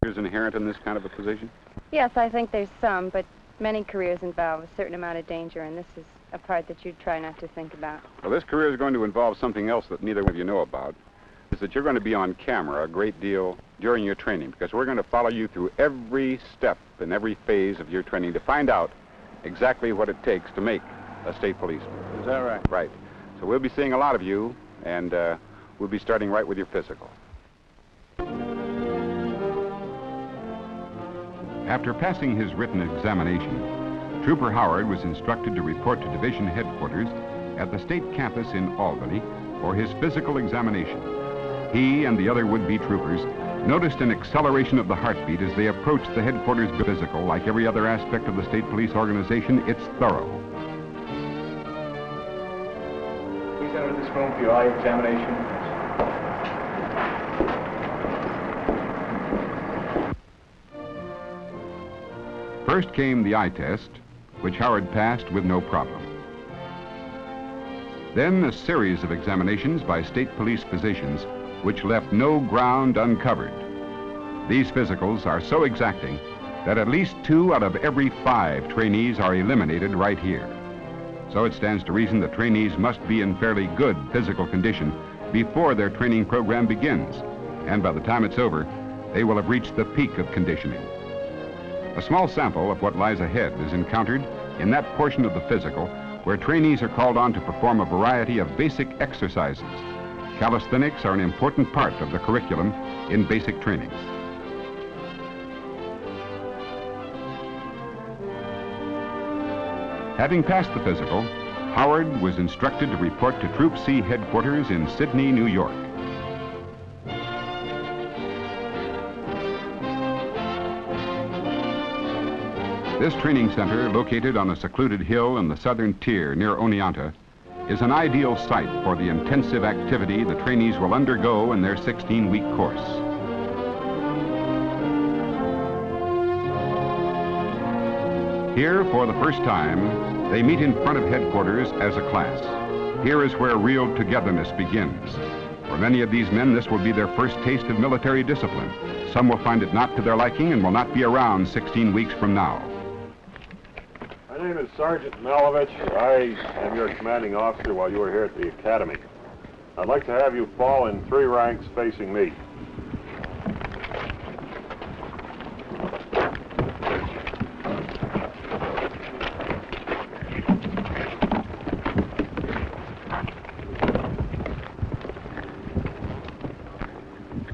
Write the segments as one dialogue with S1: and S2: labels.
S1: Is inherent in this kind of a position?
S2: Yes, I think there's some, but many careers involve a certain amount of danger, and this is a part that you try not to think about.
S1: Well, this career is going to involve something else that neither of you know about, is that you're going to be on camera a great deal during your training, because we're going to follow you through every step and every phase of your training to find out exactly what it takes to make a state policeman.
S3: Is that right?
S1: Right. So we'll be seeing a lot of you, and we'll be starting right with your physical.
S4: After passing his written examination, Trooper Howard was instructed to report to division headquarters at the state campus in Albany for his physical examination. He and the other would-be troopers noticed an acceleration of the heartbeat as they approached the headquarters physical. Like every other aspect of the state police organization, it's thorough.
S3: Please enter this room for your eye examination.
S4: First came the eye test, which Howard passed with no problem. Then a series of examinations by state police physicians, which left no ground uncovered. These physicals are so exacting that at least 2 out of every 5 trainees are eliminated right here. So it stands to reason that trainees must be in fairly good physical condition before their training program begins, and by the time it's over, they will have reached the peak of conditioning. A small sample of what lies ahead is encountered in that portion of the physical where trainees are called on to perform a variety of basic exercises. Calisthenics are an important part of the curriculum in basic training. Having passed the physical, Howard was instructed to report to Troop C headquarters in Sidney, New York. This training center, located on a secluded hill in the southern tier near Oneonta, is an ideal site for the intensive activity the trainees will undergo in their 16-week course. Here, for the first time, they meet in front of headquarters as a class. Here is where real togetherness begins. For many of these men, this will be their first taste of military discipline. Some will find it not to their liking and will not be around 16 weeks from now.
S5: My name is Sergeant Malovich. I am your commanding officer while you are here at the academy. I'd like to have you fall in 3 ranks facing me.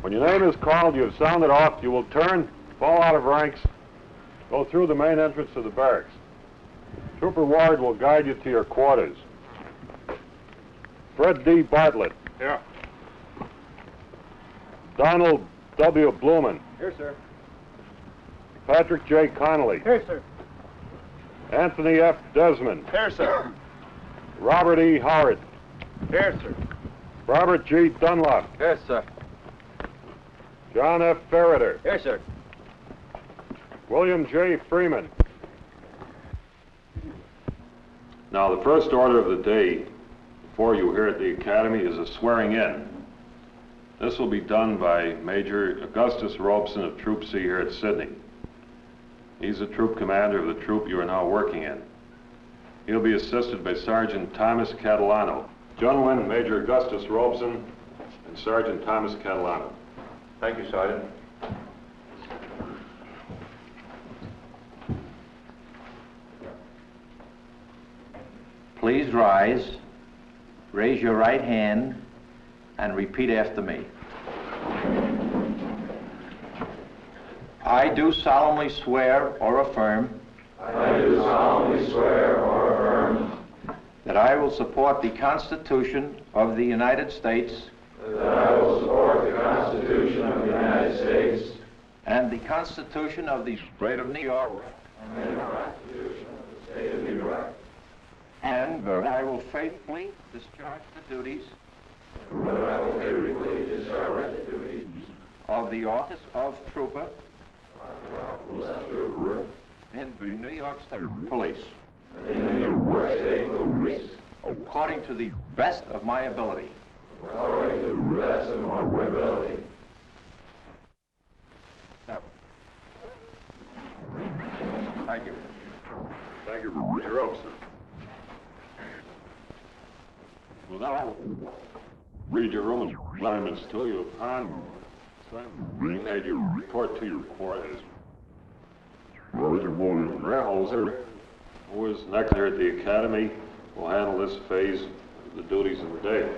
S5: When your name is called, you have sounded off, you will turn, fall out of ranks, go through the main entrance of the barracks. Trooper Ward will guide you to your quarters. Fred D. Bartlett.
S3: Here.
S5: Donald W. Blumen.
S3: Here, sir.
S5: Patrick J. Connolly.
S3: Here, sir.
S5: Anthony F. Desmond.
S3: Here, sir.
S5: Robert E. Howard.
S3: Here, sir.
S5: Robert G. Dunlop.
S3: Yes, sir.
S5: John F. Ferreter.
S3: Here, sir.
S5: William J. Freeman. Now, the first order of the day before you here at the academy is a swearing in. This will be done by Major Augustus Robeson of Troop C here at Sidney. He's the troop commander of the troop you are now working in. He'll be assisted by Sergeant Thomas Catalano. Gentlemen, Major Augustus Robeson and Sergeant Thomas Catalano.
S3: Thank you, Sergeant.
S6: Please rise, raise your right hand, and repeat after me. I do solemnly swear or affirm.
S7: I do solemnly swear or affirm.
S6: That I will support the Constitution of the United States.
S7: That I will support the Constitution of the United States.
S6: And the Constitution of the State of New York.
S7: And the Constitution of the State of New York.
S6: And that I will faithfully discharge the duties.
S7: That I will faithfully discharge the duties.
S6: Of the office of Trooper. In the New York State Police.
S7: In the New York State Police.
S6: According to the best of my ability.
S7: According to the best of my ability.
S5: Robson. Well, now, read your own assignments to you upon. Bring that you report to your quarters. Reynolds, who is next here at the academy, will handle this phase of the duties of the day.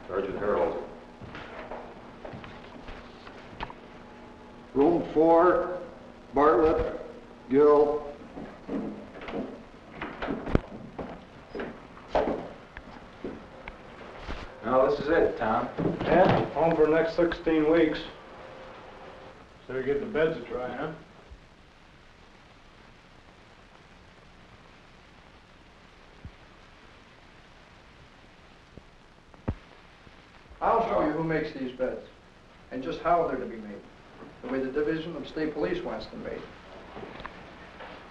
S5: Sergeant Harold.
S8: Room 4, Bartlett, Gill.
S6: Now, this is it, Tom.
S3: Yeah, home for the next 16 weeks. So you get the beds dry, huh?
S8: I'll show you who makes these beds and just how they're to be made, the way the Division of State Police wants them made.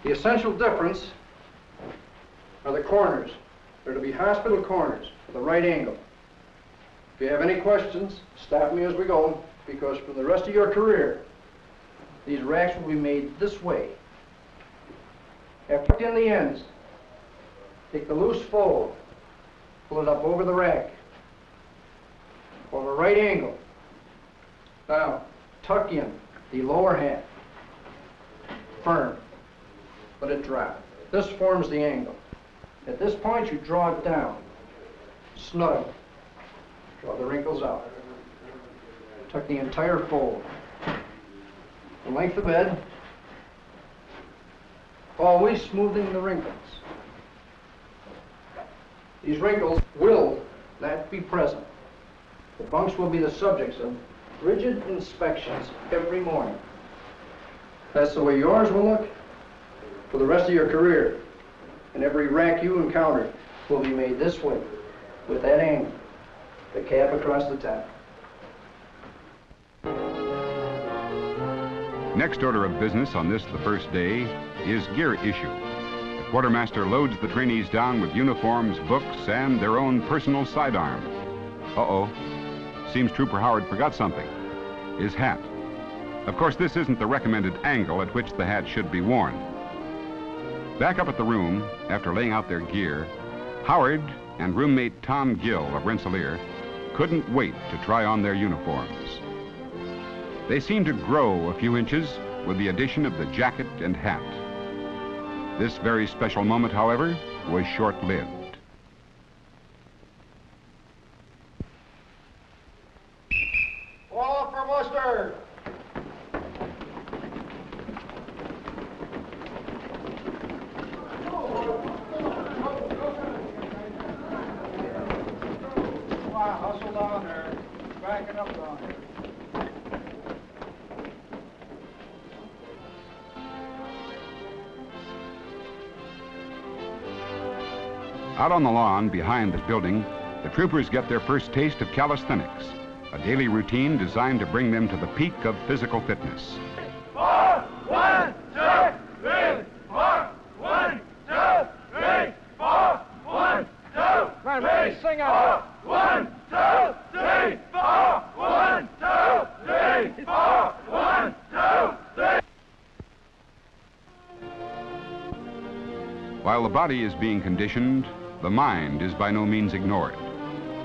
S8: The essential difference are the corners. They're to be hospital corners with a right angle. If you have any questions, stop me as we go, because for the rest of your career, these racks will be made this way. After in the ends, take the loose fold, pull it up over the rack, on a right angle. Now, tuck in the lower half, firm, let it drop. This forms the angle. At this point, you draw it down, snug, draw the wrinkles out. Tuck the entire fold. The length of bed, always smoothing the wrinkles. These wrinkles will not be present. The bunks will be the subjects of rigid inspections every morning. That's the way yours will look for the rest of your career. And every rack you encounter will be made this way, with that angle, the cap across the top.
S4: Next order of business on this, the first day, is gear issue. The quartermaster loads the trainees down with uniforms, books, and their own personal sidearm. Uh-oh. Seems Trooper Howard forgot something. His hat. Of course, this isn't the recommended angle at which the hat should be worn. Back up at the room, after laying out their gear, Howard and roommate Tom Gill of Rensselaer couldn't wait to try on their uniforms. They seemed to grow a few inches with the addition of the jacket and hat. This very special moment, however, was short-lived.
S8: All up for muster! Hustle down there. Back it up down there.
S4: Out on the lawn behind the building, the troopers get their first taste of calisthenics, a daily routine designed to bring them to the peak of physical fitness.
S7: 4, 1, 2, 3, 4, 1, 2, 3, 4, 1, 2, 3, sing out. 1, 2, 3, 4, 1, 2, 3, 4, 1, 2, 3.
S4: While the body is being conditioned, the mind is by no means ignored.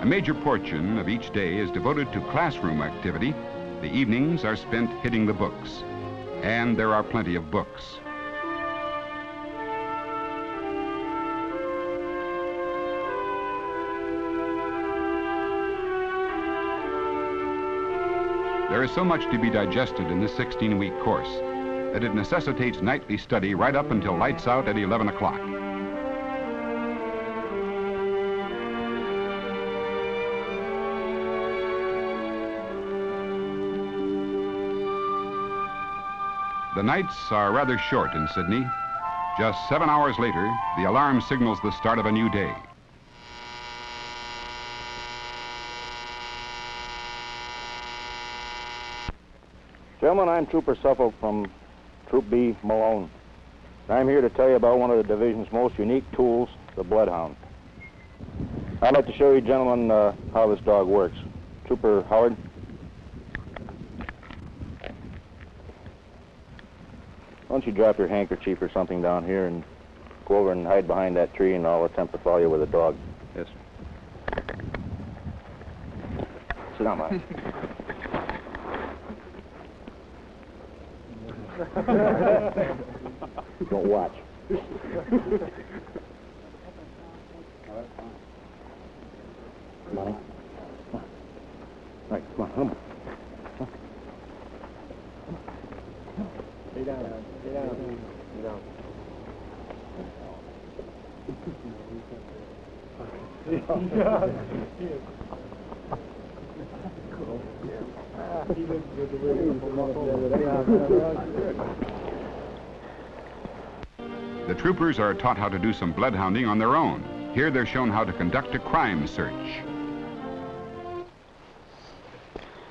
S4: A major portion of each day is devoted to classroom activity. The evenings are spent hitting the books. And there are plenty of books. There is so much to be digested in this 16-week course that it necessitates nightly study right up until lights out at 11 o'clock. The nights are rather short in Sydney. Just 7 hours later, the alarm signals the start of a new day.
S9: Gentlemen, I'm Trooper Suffolk from Troop B, Malone. I'm here to tell you about one of the division's most unique tools, the Bloodhound. I'd like to show you gentlemen how this dog works. Trooper Howard. Why don't you drop your handkerchief or something down here and go over and hide behind that tree, and I'll attempt to follow you with a dog.
S1: Yes.
S9: Sit down, Mike. Don't watch. Money. All right, come on, come on.
S7: Stay down. Stay down. Stay down.
S4: The troopers are taught how to do some bloodhounding on their own. Here they're shown how to conduct a crime search.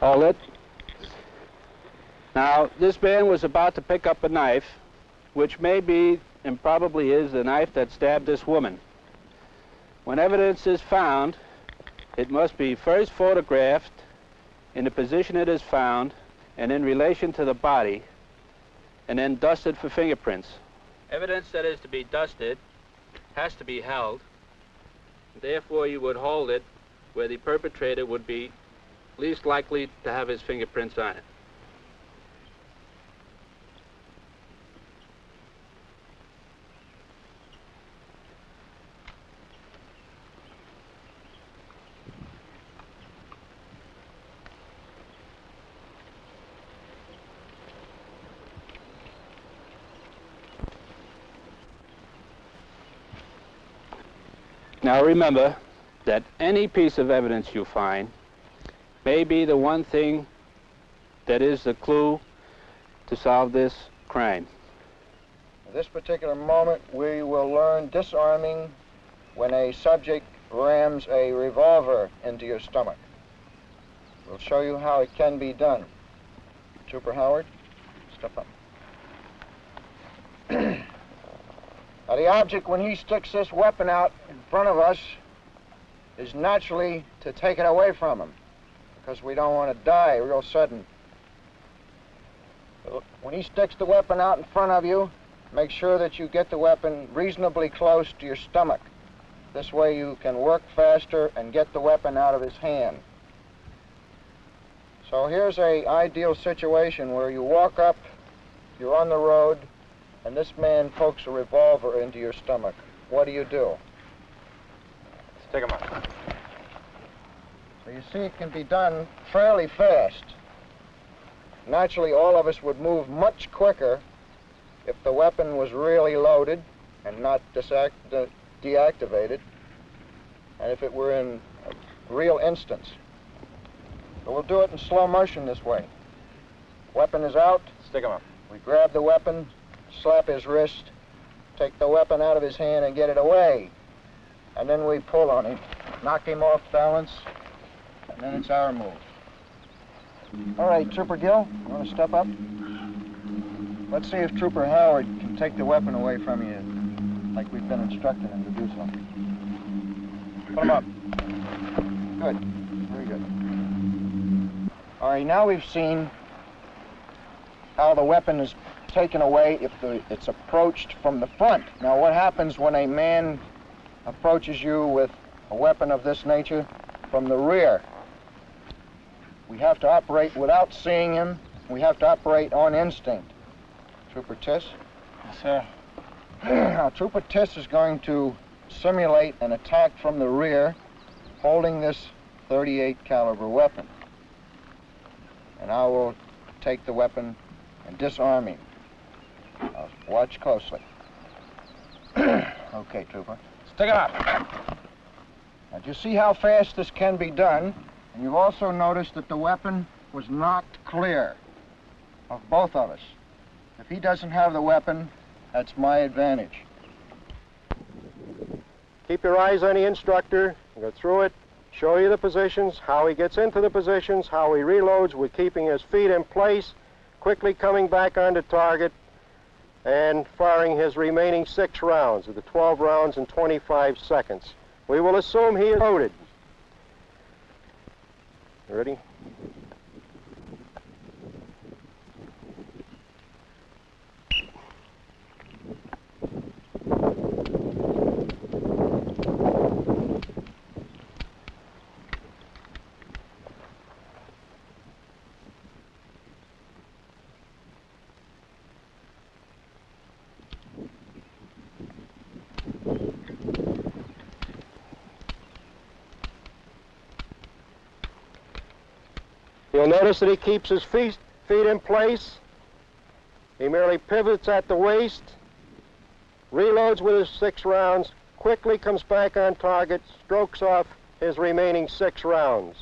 S10: Hold it. Now, this man was about to pick up a knife, which may be and probably is the knife that stabbed this woman. When evidence is found, it must be first photographed in the position it is found and in relation to the body, and then dusted for fingerprints. Evidence that is to be dusted has to be held. Therefore, you would hold it where the perpetrator would be least likely to have his fingerprints on it. Now remember that any piece of evidence you find may be the one thing that is the clue to solve this crime.
S6: At this particular moment, we will learn disarming when a subject rams a revolver into your stomach. We'll show you how it can be done. Trooper Howard, step up. Now, the object, when he sticks this weapon out in front of us, is naturally to take it away from him, because we don't want to die real sudden. So when he sticks the weapon out in front of you, make sure that you get the weapon reasonably close to your stomach. This way you can work faster and get the weapon out of his hand. So here's an ideal situation where you walk up, you're on the road, and this man pokes a revolver into your stomach. What do?
S10: Stick him up.
S6: So you see, it can be done fairly fast. Naturally, all of us would move much quicker if the weapon was really loaded and not deactivated, and if it were in a real instance. So we'll do it in slow motion this way. Weapon is out.
S10: Stick him up.
S6: We grab the weapon, slap his wrist, take the weapon out of his hand and get it away. And then we pull on him, knock him off balance, and then it's our move. All right, Trooper Gill, you want to step up? Let's see if Trooper Howard can take the weapon away from you like we've been instructing him to do so. Put him up. Good, very good. All right, now we've seen how the weapon is taken away if it's approached from the front. Now, what happens when a man approaches you with a weapon of this nature from the rear? We have to operate without seeing him. We have to operate on instinct. Trooper Tiss?
S10: Yes, sir.
S6: Now, Trooper Tiss is going to simulate an attack from the rear holding this .38 caliber weapon. And I will take the weapon and disarm him. Watch closely. Okay, Trooper.
S10: Stick it up.
S6: Now, do you see how fast this can be done? And you've also noticed that the weapon was knocked clear of both of us. If he doesn't have the weapon, that's my advantage.
S11: Keep your eyes on the instructor, go through it, show you the positions, how he gets into the positions, how he reloads with keeping his feet in place, quickly coming back onto target, and firing his remaining 6 rounds of the 12 rounds in 25 seconds. We will assume he is loaded. Ready? You'll notice that he keeps his feet in place. He merely pivots at the waist, reloads with his 6 rounds, quickly comes back on target, strokes off his remaining 6 rounds.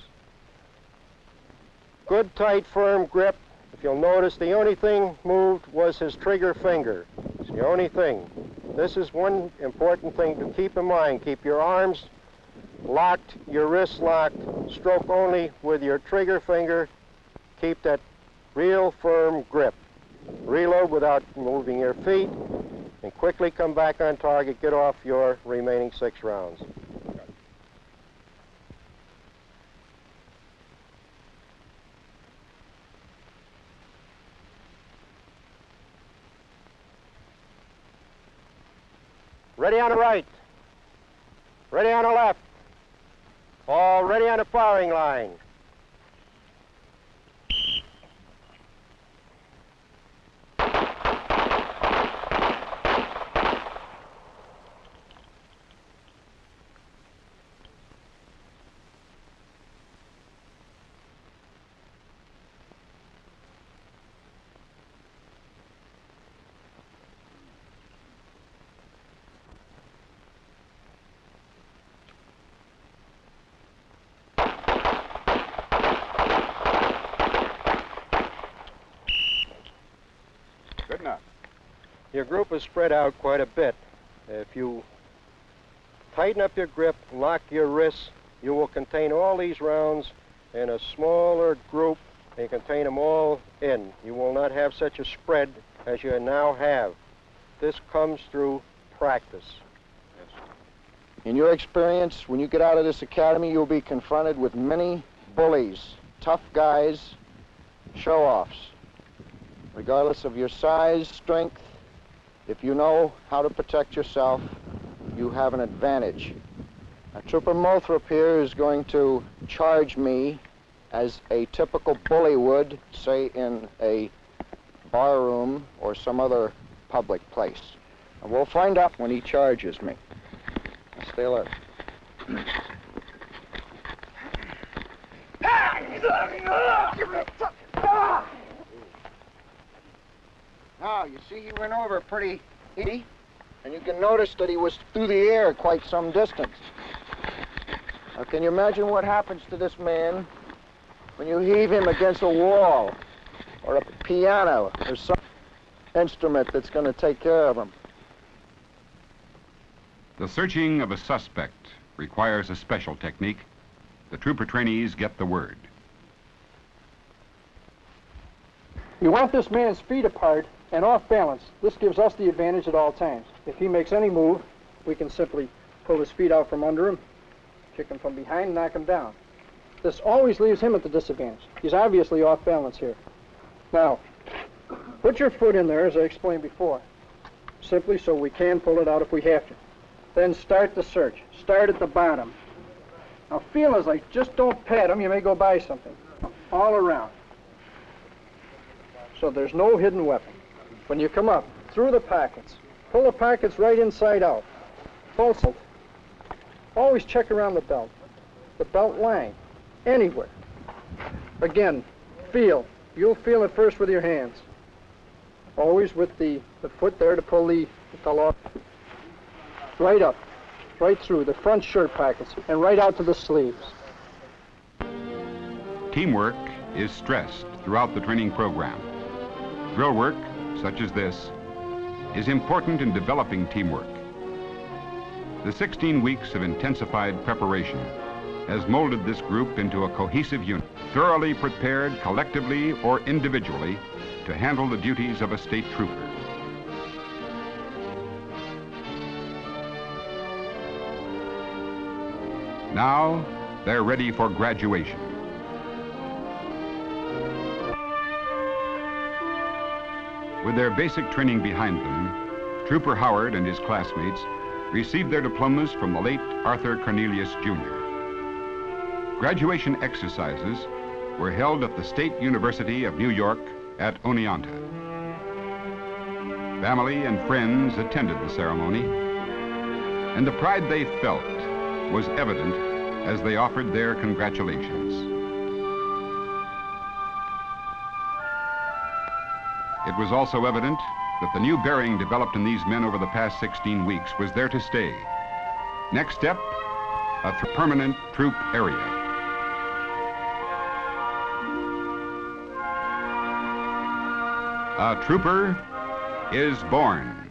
S11: Good, tight, firm grip. If you'll notice, the only thing moved was his trigger finger. It's the only thing. This is one important thing to keep in mind. Keep your arms locked, your wrists locked, stroke only with your trigger finger. Keep that real firm grip. Reload without moving your feet, and quickly come back on target, get off your remaining 6 rounds. Ready on the right. Ready on the left. All ready on the firing line.
S1: Good enough.
S11: Your group is spread out quite a bit. If you tighten up your grip, lock your wrists, you will contain all these rounds in a smaller group and contain them all in. You will not have such a spread as you now have. This comes through practice.
S6: In your experience, when you get out of this academy, you'll be confronted with many bullies, tough guys, show-offs. Regardless of your size, strength, if you know how to protect yourself, you have an advantage. Now, Trooper Moulthrop here is going to charge me as a typical bully would, say in a bar room or some other public place. And we'll find out when he charges me. Now, stay alert. Now, you see he went over pretty easy, and you can notice that he was through the air quite some distance. Now, can you imagine what happens to this man when you heave him against a wall or a piano or some instrument that's going to take care of him?
S4: The searching of a suspect requires a special technique. The trooper trainees get the word.
S8: You want this man's feet apart and off balance. This gives us the advantage at all times. If he makes any move, we can simply pull his feet out from under him, kick him from behind, and knock him down. This always leaves him at the disadvantage. He's obviously off balance here. Now, put your foot in there, as I explained before, simply so we can pull it out if we have to. Then start the search. Start at the bottom. Now, feel as like, just don't pat him, you may go buy something. All around. So there's no hidden weapon. When you come up, through the pockets, pull the pockets right inside out. Also, always check around the belt line, anywhere. Again, feel. You'll feel it first with your hands. Always with the foot there to pull the fellow up. Right up, right through the front shirt pockets, and right out to the sleeves.
S4: Teamwork is stressed throughout the training program. Drill work, such as this, is important in developing teamwork. The 16 weeks of intensified preparation has molded this group into a cohesive unit, thoroughly prepared collectively or individually to handle the duties of a state trooper. Now, they're ready for graduation. With their basic training behind them, Trooper Howard and his classmates received their diplomas from the late Arthur Cornelius, Jr. Graduation exercises were held at the State University of New York at Oneonta. Family and friends attended the ceremony, and the pride they felt was evident as they offered their congratulations. It was also evident that the new bearing developed in these men over the past 16 weeks was there to stay. Next step, a permanent troop area. A trooper is born.